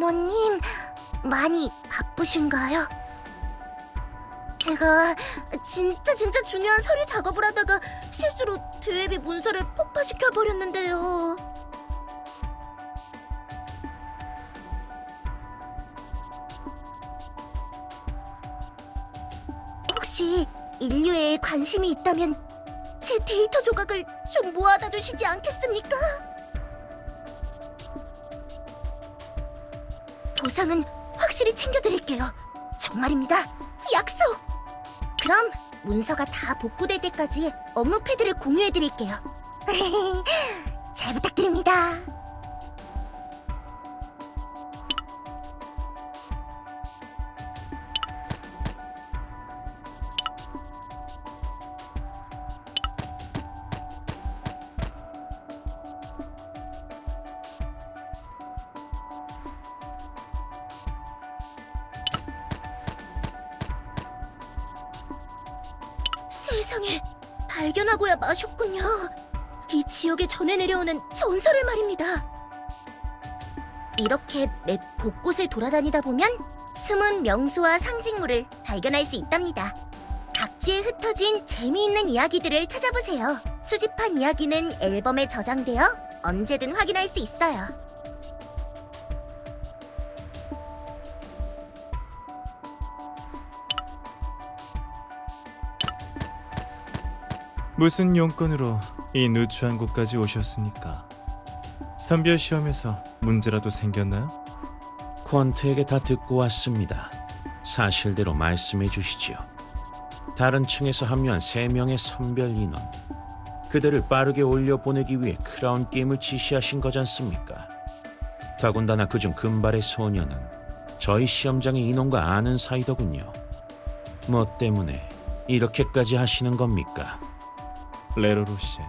어머님, 많이 바쁘신가요? 제가 진짜 중요한 서류 작업을 하다가 실수로 대회비 문서를 폭파시켜버렸는데요. 혹시 인류에 관심이 있다면 제 데이터 조각을 좀 모아다 주시지 않겠습니까? 보상은 확실히 챙겨드릴게요. 정말입니다. 약속! 그럼 문서가 다 복구될 때까지 업무 패드를 공유해드릴게요. 잘 부탁드립니다. 세상에, 발견하고야 마셨군요. 이 지역에 전해 내려오는 전설을 말입니다. 이렇게 맵 곳곳을 돌아다니다 보면 숨은 명소와 상징물을 발견할 수 있답니다. 각지에 흩어진 재미있는 이야기들을 찾아보세요. 수집한 이야기는 앨범에 저장되어 언제든 확인할 수 있어요. 무슨 용건으로 이 누추한 곳까지 오셨습니까? 선별 시험에서 문제라도 생겼나요? 퀀트에게 다 듣고 왔습니다. 사실대로 말씀해 주시지요. 다른 층에서 합류한 3명의 선별 인원. 그들을 빠르게 올려보내기 위해 크라운 게임을 지시하신 거잖습니까? 더군다나 그중 금발의 소녀는 저희 시험장의 인원과 아는 사이더군요. 뭐 때문에 이렇게까지 하시는 겁니까? 레로로 씨,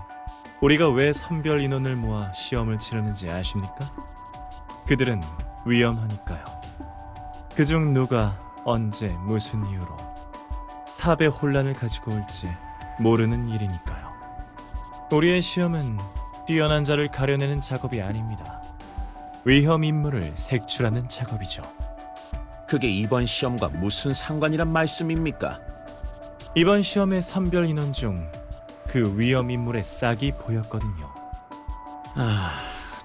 우리가 왜 선별 인원을 모아 시험을 치르는지 아십니까? 그들은 위험하니까요. 그중 누가 언제 무슨 이유로 탑의 혼란을 가지고 올지 모르는 일이니까요. 우리의 시험은 뛰어난 자를 가려내는 작업이 아닙니다. 위험 인물을 색출하는 작업이죠. 그게 이번 시험과 무슨 상관이란 말씀입니까? 이번 시험의 선별 인원 중 그 위험 인물의 싹이 보였거든요.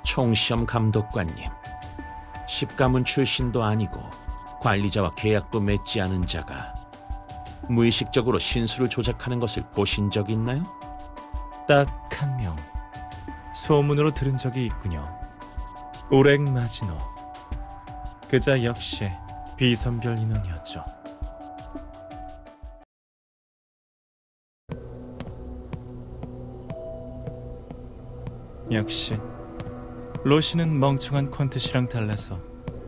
총시험 감독관님. 십가문 출신도 아니고 관리자와 계약도 맺지 않은 자가 무의식적으로 신수를 조작하는 것을 보신 적 있나요? 딱 한 명. 소문으로 들은 적이 있군요. 오렉 마지노. 그자 역시 비선별 인원이었죠. 역시 로시는 멍청한 콘트씨랑 달라서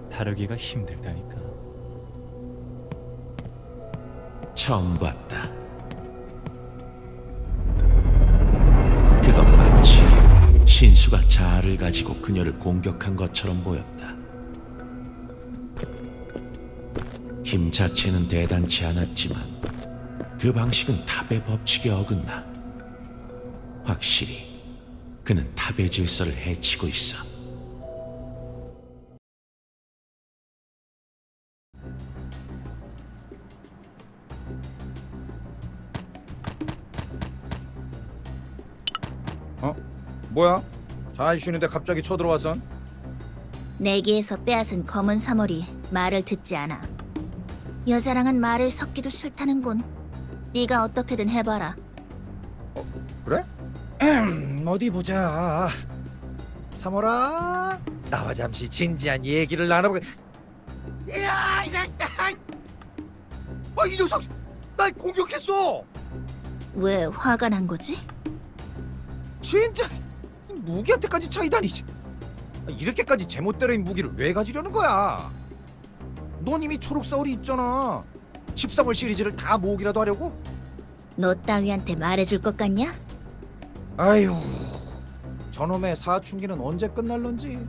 다루기가 힘들다니까. 처음 봤다. 그건 마치 신수가 자아를 가지고 그녀를 공격한 것처럼 보였다. 힘 자체는 대단치 않았지만 그 방식은 탑의 법칙에 어긋나. 확실히 그는 탑의 질서를 해치고 있어. 뭐야? 잘 쉬는데 갑자기 쳐들어와선? 내기에서 빼앗은 검은 사물이 말을 듣지 않아. 여자랑은 말을 섞기도 싫다는군. 네가 어떻게든 해봐라. 그래? 어디 보자. 사모라, 나와 잠시 진지한 얘기를 나눠보게. 야, 이 녀석 날 공격했어. 왜 화가 난 거지? 진짜 무기한테까지 차이다니. 이렇게까지 제멋대로인 무기를 왜 가지려는 거야? 넌 이미 초록 사울이 있잖아. 13월 시리즈를 다 모으기라도 하려고? 너 따위한테 말해줄 것 같냐? 아휴, 저놈의 사춘기는 언제 끝날런지.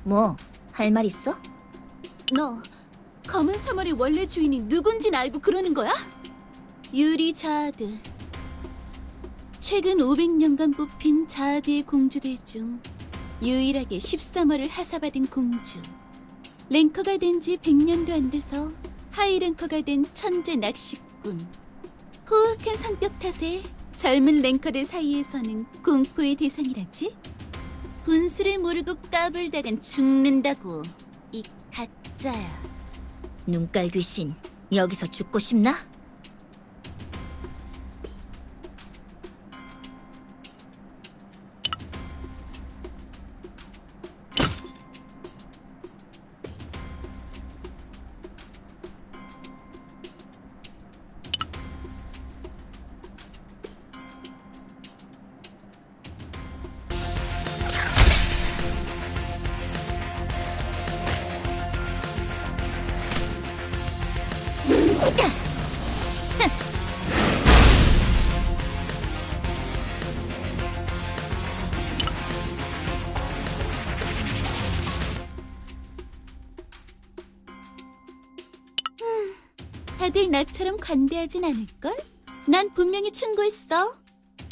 뭐, 할 말 있어? 너 검은 사물의 원래 주인이 누군진 알고 그러는 거야? 유리 자아드. 최근 500년간 뽑힌 자아드의 공주들 중 유일하게 13월을 하사받은 공주. 랭커가 된 지 100년도 안 돼서 하이 랭커가 된 천재 낚시꾼. 호흡한 성격 탓에 젊은 랭커들 사이에서는 공포의 대상이라지? 분수를 모르고 까불다간 죽는다고. 이 가짜야. 눈깔 귀신, 여기서 죽고 싶나? 다들 나처럼 관대하진 않을걸? 난 분명히 충고했어.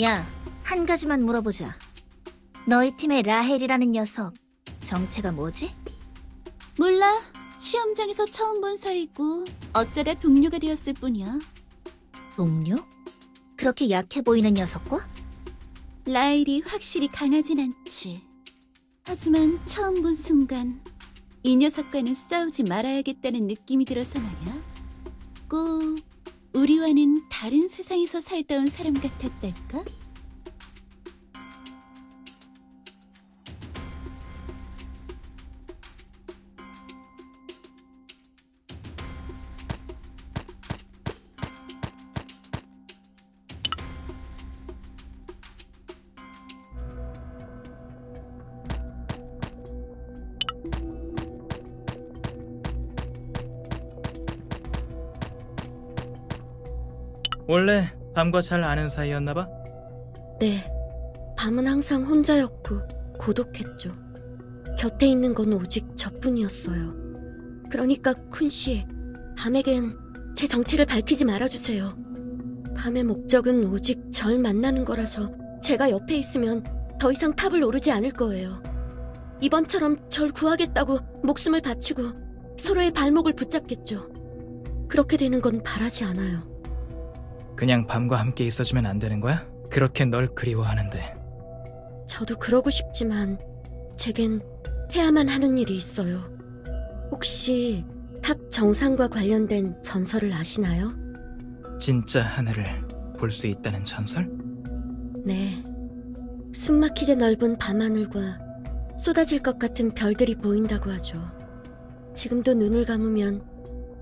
야, 한 가지만 물어보자. 너희 팀의 라헬이라는 녀석, 정체가 뭐지? 몰라. 시험장에서 처음 본 사이고 어쩌다 동료가 되었을 뿐이야. 동료? 그렇게 약해 보이는 녀석과? 라일이 확실히 강하진 않지. 하지만 처음 본 순간 이 녀석과는 싸우지 말아야겠다는 느낌이 들어서 말이야. 꼭 우리와는 다른 세상에서 살다 온 사람 같았달까? 원래 밤과 잘 아는 사이였나 봐? 네, 밤은 항상 혼자였고 고독했죠. 곁에 있는 건 오직 저뿐이었어요. 그러니까 쿤씨, 밤에겐 제 정체를 밝히지 말아주세요. 밤의 목적은 오직 절 만나는 거라서 제가 옆에 있으면 더 이상 탑을 오르지 않을 거예요. 이번처럼 절 구하겠다고 목숨을 바치고 서로의 발목을 붙잡겠죠. 그렇게 되는 건 바라지 않아요. 그냥 밤과 함께 있어주면 안 되는 거야? 그렇게 널 그리워하는데. 저도 그러고 싶지만 제겐 해야만 하는 일이 있어요. 혹시 탑 정상과 관련된 전설을 아시나요? 진짜 하늘을 볼 수 있다는 전설? 네. 숨막히게 넓은 밤하늘과 쏟아질 것 같은 별들이 보인다고 하죠. 지금도 눈을 감으면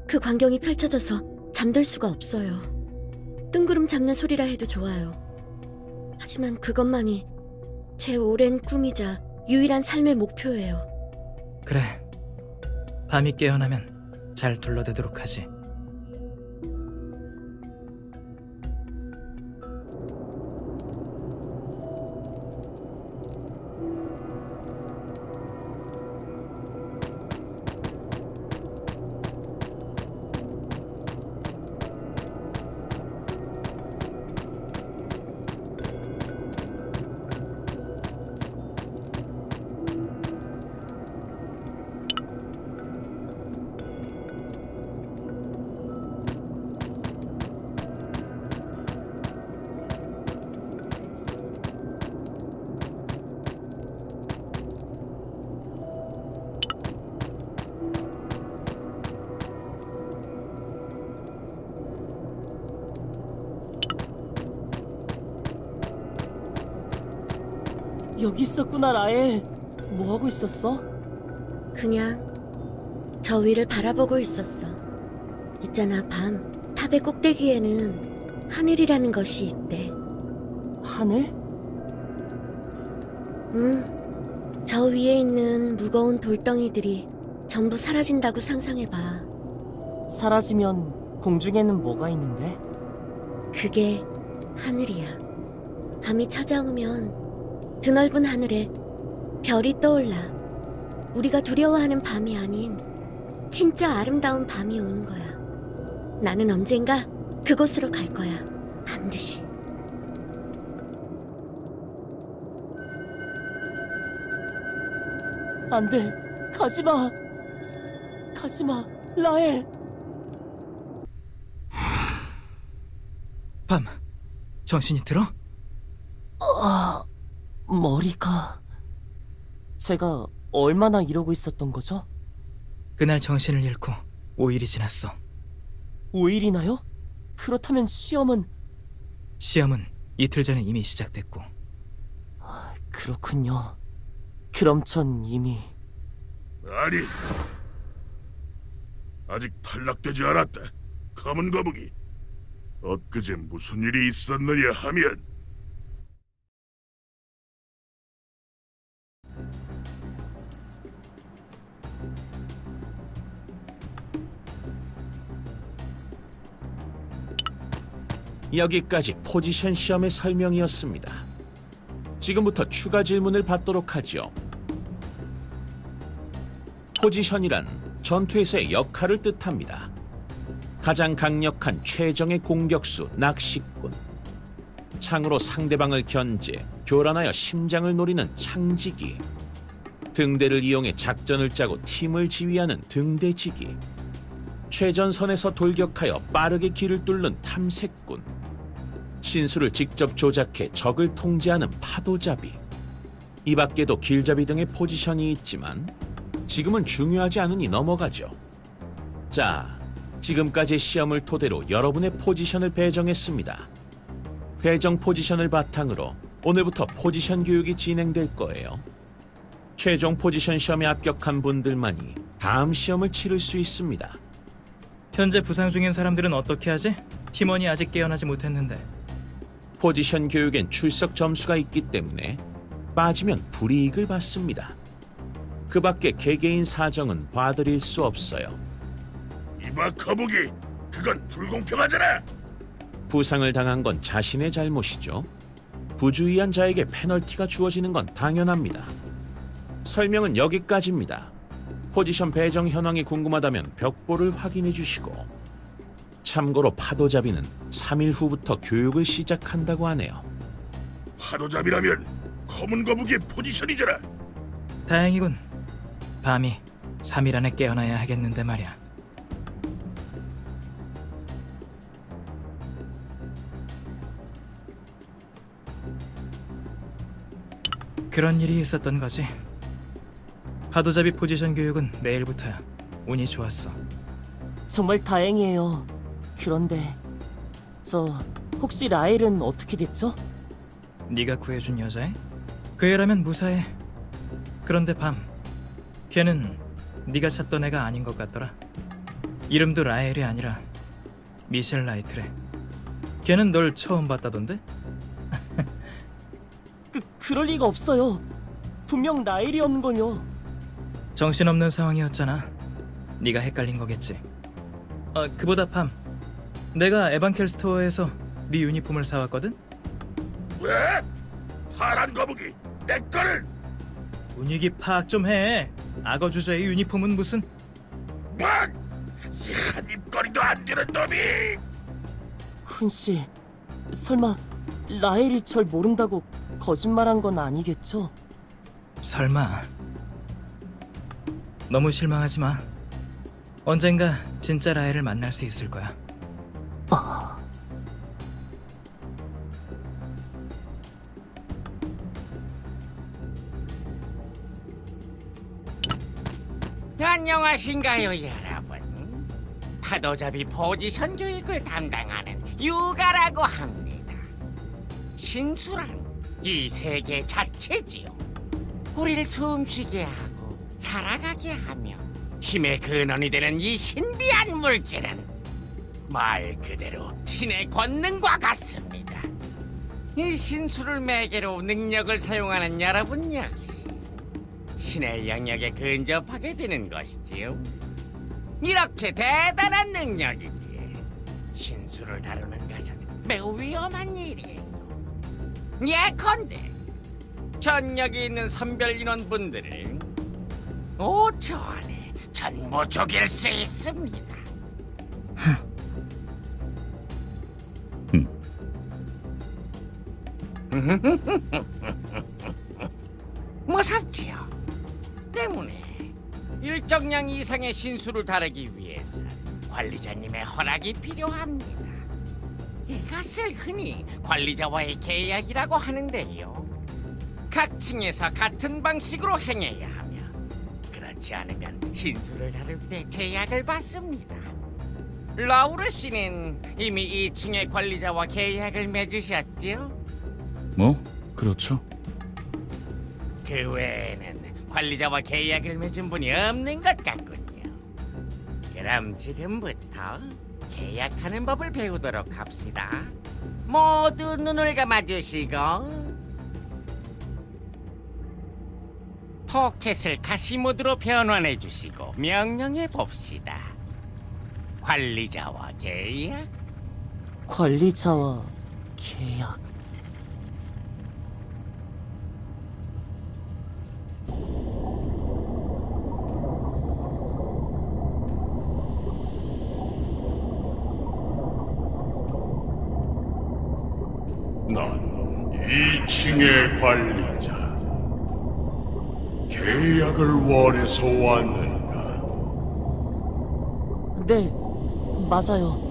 그 광경이 펼쳐져서 잠들 수가 없어요. 뜬구름 잡는 소리라 해도 좋아요. 하지만 그것만이 제 오랜 꿈이자 유일한 삶의 목표예요. 그래. 밤이 깨어나면 잘 둘러대도록 하지. 여기 있었구나, 라엘. 뭐 하고 있었어? 그냥 저 위를 바라보고 있었어. 있잖아, 밤. 탑의 꼭대기에는 하늘이라는 것이 있대. 하늘? 저 위에 있는 무거운 돌덩이들이 전부 사라진다고 상상해봐. 사라지면 공중에는 뭐가 있는데? 그게 하늘이야. 밤이 찾아오면 드넓은 하늘에 별이 떠올라. 우리가 두려워하는 밤이 아닌 진짜 아름다운 밤이 오는 거야. 나는 언젠가 그곳으로 갈 거야. 반드시. 안 돼. 가지 마. 가지 마. 라엘. 밤, 정신이 들어? 머리가... 제가 얼마나 이러고 있었던 거죠? 그날 정신을 잃고 5일이 지났어. 5일이나요? 그렇다면 시험은... 시험은 이틀 전에 이미 시작됐고. 그렇군요. 그럼 전 이미... 아니, 아직 탈락되지 않았다. 검은 거북이. 엊그제 무슨 일이 있었느냐 하면 여기까지 포지션 시험의 설명이었습니다. 지금부터 추가 질문을 받도록 하죠. 포지션이란 전투에서의 역할을 뜻합니다. 가장 강력한 최정의 공격수 낚시꾼, 창으로 상대방을 견제, 교란하여 심장을 노리는 창지기, 등대를 이용해 작전을 짜고 팀을 지휘하는 등대지기, 최전선에서 돌격하여 빠르게 길을 뚫는 탐색꾼, 신수를 직접 조작해 적을 통제하는 파도잡이, 이 밖에도 길잡이 등의 포지션이 있지만 지금은 중요하지 않으니 넘어가죠. 자, 지금까지의 시험을 토대로 여러분의 포지션을 배정했습니다. 배정 포지션을 바탕으로 오늘부터 포지션 교육이 진행될 거예요. 최종 포지션 시험에 합격한 분들만이 다음 시험을 치를 수 있습니다. 현재 부상 중인 사람들은 어떻게 하지? 팀원이 아직 깨어나지 못했는데. 포지션 교육엔 출석 점수가 있기 때문에 빠지면 불이익을 받습니다. 그 밖에 개개인 사정은 봐드릴 수 없어요. 이봐 거북이, 그건 불공평하잖아. 부상을 당한 건 자신의 잘못이죠. 부주의한 자에게 페널티가 주어지는 건 당연합니다. 설명은 여기까지입니다. 포지션 배정 현황이 궁금하다면 벽보를 확인해 주시고, 참고로 파도잡이는 3일 후부터 교육을 시작한다고 하네요. 파도잡이라면 검은 거북이의 포지션이잖아. 다행이군. 밤이 3일 안에 깨어나야 하겠는데 말이야. 그런 일이 있었던 거지. 파도잡이 포지션 교육은 내일부터야. 운이 좋았어. 정말 다행이에요. 그런데... 혹시 라엘은 어떻게 됐죠? 네가 구해준 여자애? 그 애라면 무사해. 그런데 밤, 걔는 네가 찾던 애가 아닌 것 같더라. 이름도 라엘이 아니라 미셸 라이트래. 걔는 널 처음 봤다던데? 그럴 리가 없어요. 분명 라엘이었는걸요. 정신없는 상황이었잖아. 네가 헷갈린 거겠지. 그보다 밤, 내가 에반켈 스토어에서 네 유니폼을 사왔거든? 왜? 파란 거북이, 내 거를! 분위기 파악 좀 해. 악어 주저의 유니폼은 무슨... 뭐? 이 한입거리도 안 되는 놈이! 쿤씨, 설마 라엘이 절 모른다고 거짓말한 건 아니겠죠? 설마. 너무 실망하지 마. 언젠가 진짜 라엘을 만날 수 있을 거야. 안녕하신가요, 여러분? 파도잡이 포지션 교육을 담당하는 유가라고 합니다. 신수란 이 세계 자체지요. 우리를 숨쉬게 하고 살아가게 하며 힘의 근원이 되는 이 신비한 물질은 말 그대로 신의 권능과 같습니다. 이 신수를 매개로 능력을 사용하는 여러분 역시 신의 영역에 근접하게 되는 것이지요. 이렇게 대단한 능력이기에 신수를 다루는 것은 매우 위험한 일이에요. 예컨대 전력이 있는 선별 인원분들을 5초 안에 전부 죽일 수 있습니다. 무섭지요? 때문에 일정량 이상의 신수를 다루기 위해서 관리자님의 허락이 필요합니다. 이것을 흔히 관리자와의 계약이라고 하는데요. 각 층에서 같은 방식으로 행해야 하며 그렇지 않으면 신수를 다룰 때 제약을 받습니다. 라우르 씨는 이미 2층의 관리자와 계약을 맺으셨지요? 뭐? 그렇죠. 그 외에는 관리자와 계약을 맺은 분이 없는 것 같군요. 그럼 지금부터 계약하는 법을 배우도록 합시다. 모두 눈을 감아주시고 포켓을 가시 모드로 변환해 주시고 명령해 봅시다. 관리자와 계약? 관리자와 계약. 난 2층의 관리자. 계약을 원해서 왔는가? 네, 맞아요.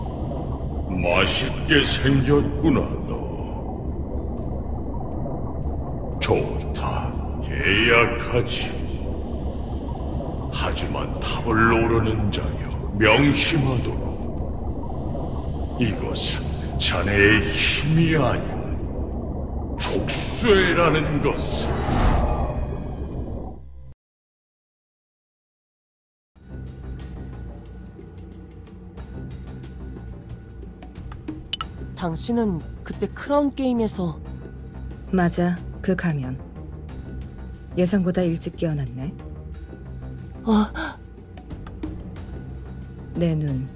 맛있게 생겼구나, 너. 좋다, 계약하지. 하지만 탑을 오르는 자여, 명심하도록. 이것은 자네의 힘이 아니오. 족쇄라는 것은. 당신은 그때 크라운 게임에서. 맞아, 그 가면. 예상보다 일찍 깨어났네. 내 눈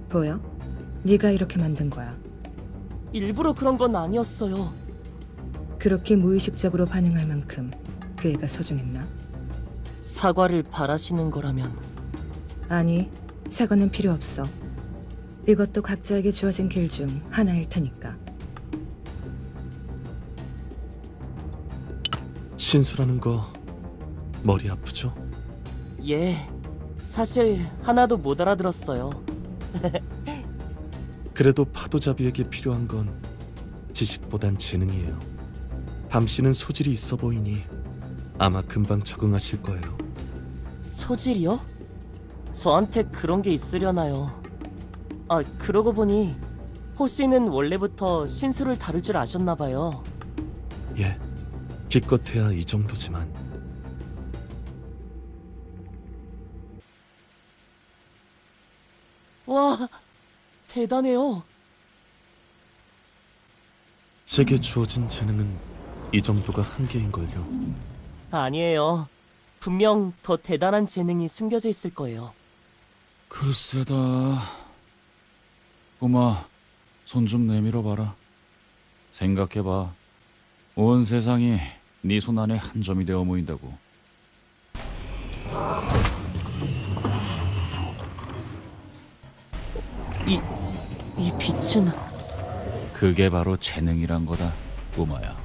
보여? 네가 이렇게 만든 거야. 일부러 그런 건 아니었어요. 그렇게 무의식적으로 반응할 만큼 그 애가 소중했나? 사과를 바라시는 거라면. 아니, 사과는 필요 없어. 이것도 각자에게 주어진 길 중 하나일 테니까. 신수라는 거 머리 아프죠? 예, 사실 하나도 못 알아들었어요. 그래도 파도잡이에게 필요한 건 지식보단 재능이에요. 밤씨는 소질이 있어 보이니 아마 금방 적응하실 거예요. 소질이요? 저한테 그런 게 있으려나요? 아, 그러고 보니 호씨는 원래부터 신수를 다룰 줄 아셨나 봐요. 예, 기껏해야 이 정도지만. 와, 대단해요. 제게 주어진 재능은 이 정도가 한계인걸요. 아니에요. 분명 더 대단한 재능이 숨겨져 있을 거예요. 글쎄다. 꼬마, 손 좀 내밀어 봐라. 생각해봐. 온 세상이 네 손 안에 한 점이 되어 보인다고. 이 빛은... 그게 바로 재능이란 거다, 꼬마야.